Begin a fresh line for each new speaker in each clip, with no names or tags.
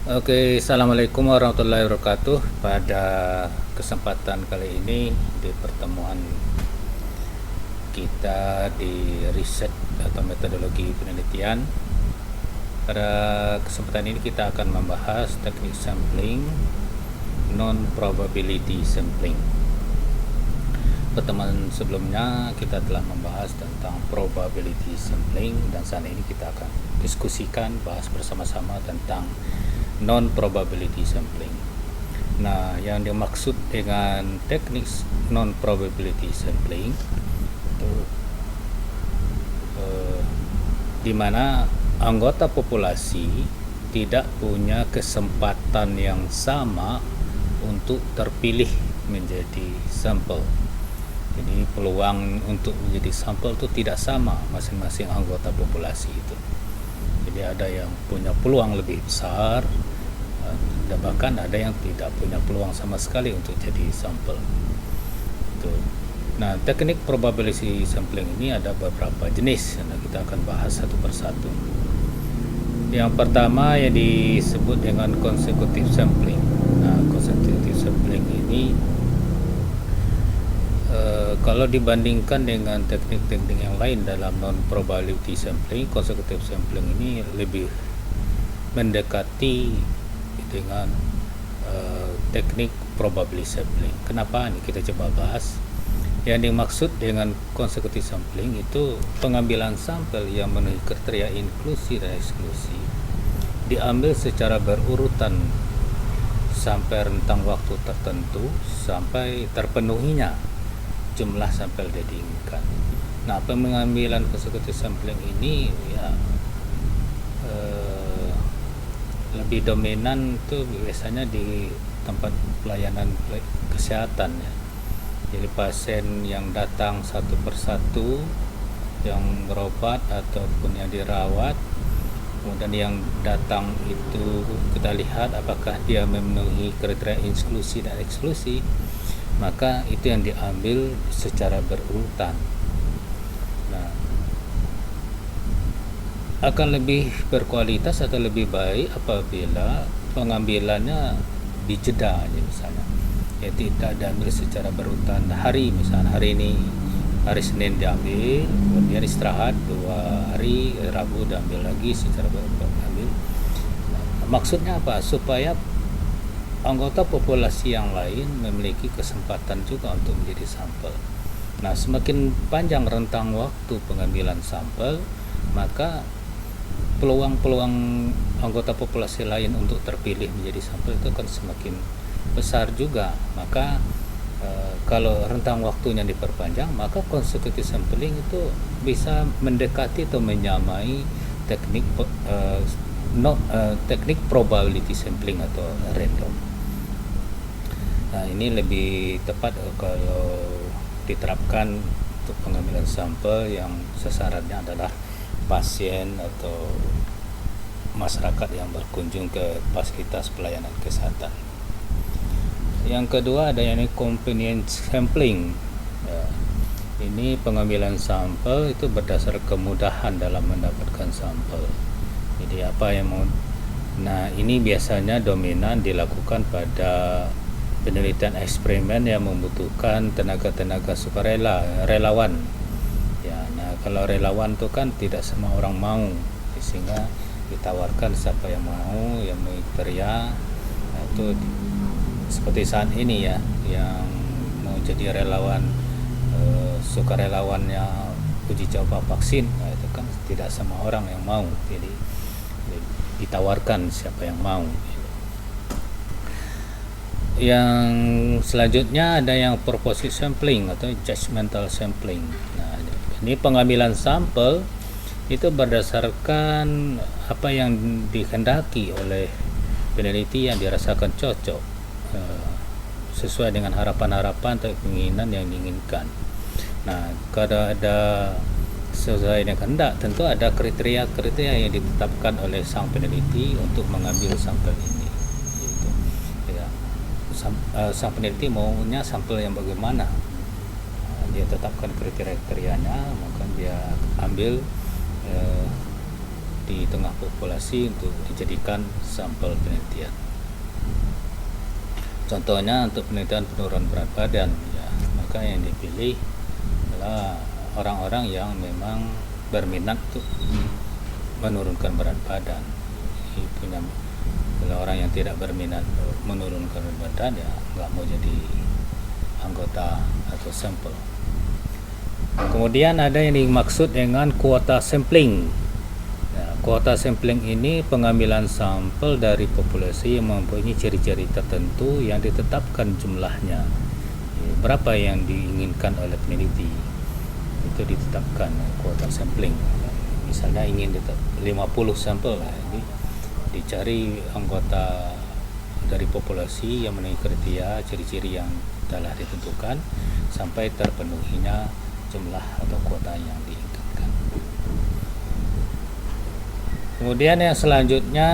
Oke, assalamualaikum warahmatullahi wabarakatuh. Pada kesempatan kali ini di pertemuan kita di riset atau metodologi penelitian, pada kesempatan ini kita akan membahas teknik sampling non-probability sampling. Pertemuan sebelumnya kita telah membahas tentang probability sampling, dan saat ini kita akan diskusikan, bahas bersama-sama tentang non-probability sampling. Nah, yang dimaksud dengan teknik non-probability sampling itu di mana anggota populasi tidak punya kesempatan yang sama untuk terpilih menjadi sampel. Jadi peluang untuk menjadi sampel itu tidak sama masing-masing anggota populasi itu. Jadi ada yang punya peluang lebih besar, dan bahkan ada yang tidak punya peluang sama sekali untuk jadi sampel. Nah, teknik probability sampling ini ada beberapa jenis, dan kita akan bahas satu persatu. Yang pertama yang disebut dengan consecutive sampling. Nah, consecutive sampling ini kalau dibandingkan dengan teknik-teknik yang lain dalam non-probability sampling, consecutive sampling ini lebih mendekati dengan teknik probability sampling. Kenapa? Ini kita coba bahas. Yang dimaksud dengan consecutive sampling itu pengambilan sampel yang memenuhi kriteria inklusi dan eksklusi diambil secara berurutan sampai rentang waktu tertentu sampai terpenuhinya jumlah sampel yang diinginkan. Nah, pengambilan consecutive sampling ini ya lebih dominan itu biasanya di tempat pelayanan kesehatan ya. Jadi pasien yang datang satu persatu, yang berobat ataupun yang dirawat, kemudian yang datang itu kita lihat apakah dia memenuhi kriteria inklusi dan eksklusi, maka itu yang diambil secara berurutan. Nah, akan lebih berkualitas atau lebih baik apabila pengambilannya dijeda aja misalnya, ya tidak diambil secara berurutan hari. Misalnya hari ini hari Senin diambil, kemudian istirahat 2 hari, Rabu diambil lagi secara berurutan ambil. Nah, maksudnya apa? Supaya anggota populasi yang lain memiliki kesempatan juga untuk menjadi sampel. Nah, semakin panjang rentang waktu pengambilan sampel, maka peluang-peluang anggota populasi lain untuk terpilih menjadi sampel itu akan semakin besar juga. Maka kalau rentang waktunya diperpanjang, maka consecutive sampling itu bisa mendekati atau menyamai teknik teknik probability sampling atau random. Nah, ini lebih tepat kalau diterapkan untuk pengambilan sampel yang sasarannya adalah pasien atau masyarakat yang berkunjung ke fasilitas pelayanan kesehatan. Yang kedua ada yang convenience sampling. Ya, ini pengambilan sampel itu berdasar kemudahan dalam mendapatkan sampel. Jadi apa yang mau, nah ini biasanya dominan dilakukan pada penelitian eksperimen yang membutuhkan tenaga-tenaga sukarela, relawan. Ya, nah kalau relawan itu kan tidak semua orang mau, sehingga ditawarkan siapa yang mau, yang kriteria. Nah, itu seperti saat ini ya, yang mau jadi relawan sukarelawannya uji coba vaksin, nah itu kan tidak semua orang yang mau, jadi ditawarkan siapa yang mau. Yang selanjutnya ada yang purposive sampling atau judgmental sampling. Nah, ini pengambilan sampel itu berdasarkan apa yang dikehendaki oleh peneliti yang dirasakan cocok sesuai dengan harapan-harapan atau keinginan yang diinginkan. Nah, kalau ada sesuai dengan kehendak, tentu ada kriteria-kriteria yang ditetapkan oleh sang peneliti untuk mengambil sampel ini. Gitu. Ya, sang peneliti maunya sampel yang bagaimana? Dia tetapkan kriteria-kriterianya, maka dia ambil di tengah populasi untuk dijadikan sampel penelitian. Contohnya untuk penelitian penurunan berat badan, ya, maka yang dipilih adalah orang-orang yang memang berminat untuk menurunkan berat badan. Kalau orang yang tidak berminat menurunkan berat badan, ya nggak mau jadi anggota atau sampel. Kemudian ada yang dimaksud dengan kuota sampling. Kuota sampling ini pengambilan sampel dari populasi yang mempunyai ciri-ciri tertentu yang ditetapkan jumlahnya. Berapa yang diinginkan oleh peneliti, itu ditetapkan kuota sampling. Misalnya ingin 50 sampel lah, ini dicari anggota dari populasi yang memenuhi kriteria ciri-ciri yang telah ditentukan sampai terpenuhinya jumlah atau kuota yang diinginkan. Kemudian yang selanjutnya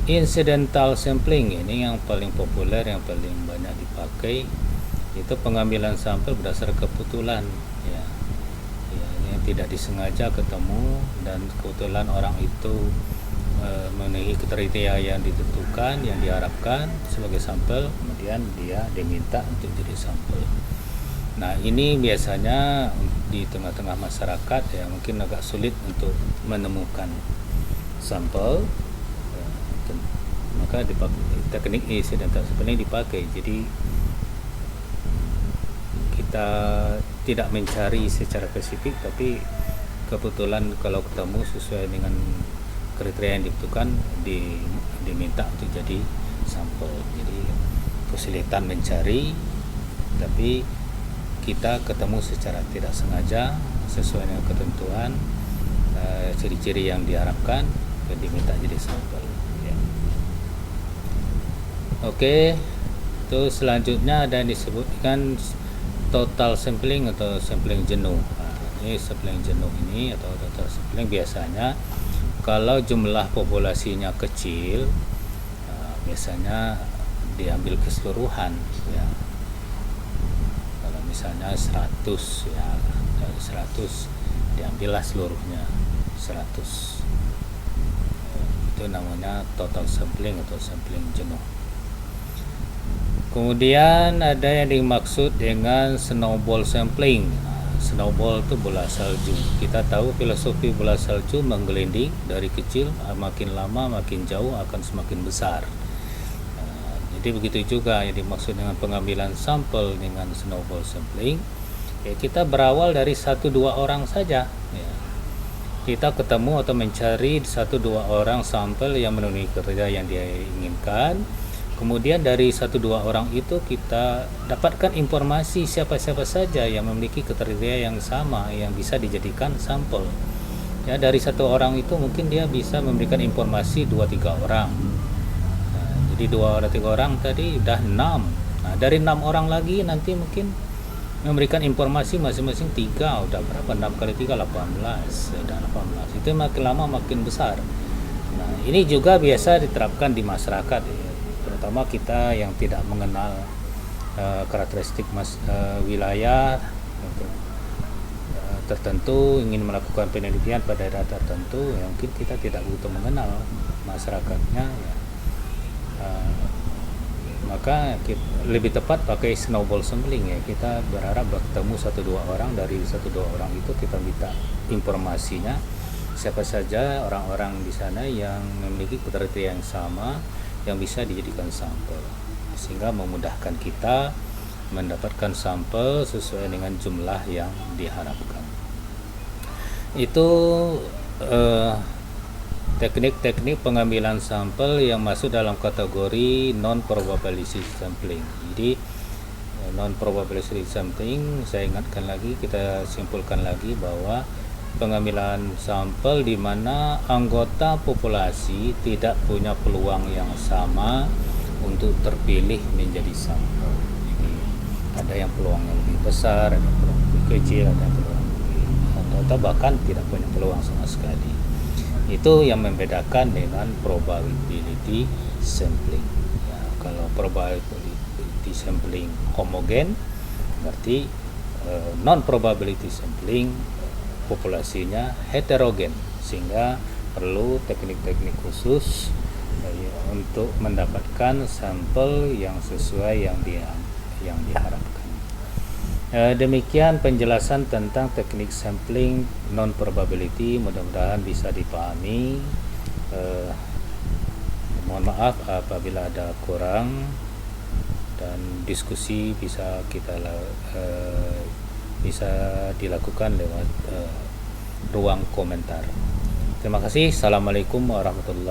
incidental sampling, ini yang paling populer, yang paling banyak dipakai, itu pengambilan sampel berdasar kebetulan, ya, yang tidak disengaja ketemu dan kebetulan orang itu memenuhi kriteria yang ditentukan, yang diharapkan sebagai sampel, kemudian dia diminta untuk jadi sampel. Nah, ini biasanya di tengah-tengah masyarakat ya mungkin agak sulit untuk menemukan sampel, maka teknik incidental sampling dipakai. Jadi kita tidak mencari secara spesifik, tapi kebetulan kalau ketemu sesuai dengan kriteria yang dibutuhkan, diminta untuk jadi sampel. Jadi kesulitan mencari, tapi kita ketemu secara tidak sengaja sesuai dengan ketentuan, ciri-ciri yang diharapkan, dan diminta jadi sampel, ya. Oke, itu selanjutnya ada yang disebutkan total sampling atau sampling jenuh. Ini sampling jenuh ini atau total sampling biasanya kalau jumlah populasinya kecil, biasanya diambil keseluruhan, ya. Misalnya 100, ya, dari 100 diambillah seluruhnya 100. Itu namanya total sampling atau sampling jenuh. Kemudian ada yang dimaksud dengan snowball sampling. Snowball itu bola salju. Kita tahu filosofi bola salju menggelinding dari kecil, makin lama makin jauh akan semakin besar. Jadi begitu juga yang dimaksud dengan pengambilan sampel dengan snowball sampling, ya, kita berawal dari 1-2 orang saja, ya. Kita ketemu atau mencari 1-2 orang sampel yang memenuhi kriteria yang dia inginkan. Kemudian dari 1-2 orang itu kita dapatkan informasi siapa-siapa saja yang memiliki kriteria yang sama yang bisa dijadikan sampel. Ya, dari 1 orang itu mungkin dia bisa memberikan informasi 2-3 orang. Jadi 2-3 orang tadi udah 6. Nah, dari 6 orang lagi nanti mungkin memberikan informasi masing-masing 3, udah berapa? 6 kali 3 18. Udah 18. Itu makin lama makin besar. Nah, ini juga biasa diterapkan di masyarakat, ya. Terutama kita yang tidak mengenal karakteristik wilayah tertentu, ingin melakukan penelitian pada daerah tertentu, ya mungkin kita tidak butuh mengenal masyarakatnya, ya. Maka lebih tepat pakai snowball sampling, ya. Kita berharap bertemu 1-2 orang, dari 1-2 orang itu kita minta informasinya siapa saja orang-orang di sana yang memiliki kriteria yang sama yang bisa dijadikan sampel, sehingga memudahkan kita mendapatkan sampel sesuai dengan jumlah yang diharapkan. Itu teknik-teknik pengambilan sampel yang masuk dalam kategori non-probabilistic sampling. Jadi non-probabilistic sampling, saya ingatkan lagi, kita simpulkan lagi bahwa pengambilan sampel di mana anggota populasi tidak punya peluang yang sama untuk terpilih menjadi sampel. Jadi ada yang peluangnya lebih besar, ada yang peluang lebih kecil, ada yang peluang lebih, atau bahkan tidak punya peluang sama sekali. Itu yang membedakan dengan probability sampling, ya. Kalau probability sampling homogen, berarti non probability sampling populasinya heterogen, sehingga perlu teknik-teknik khusus untuk mendapatkan sampel yang sesuai yang diharapkan. Demikian penjelasan tentang teknik sampling non-probability, mudah-mudahan bisa dipahami. Mohon maaf apabila ada kurang, dan diskusi bisa dilakukan lewat ruang komentar. Terima kasih. Assalamualaikum warahmatullahi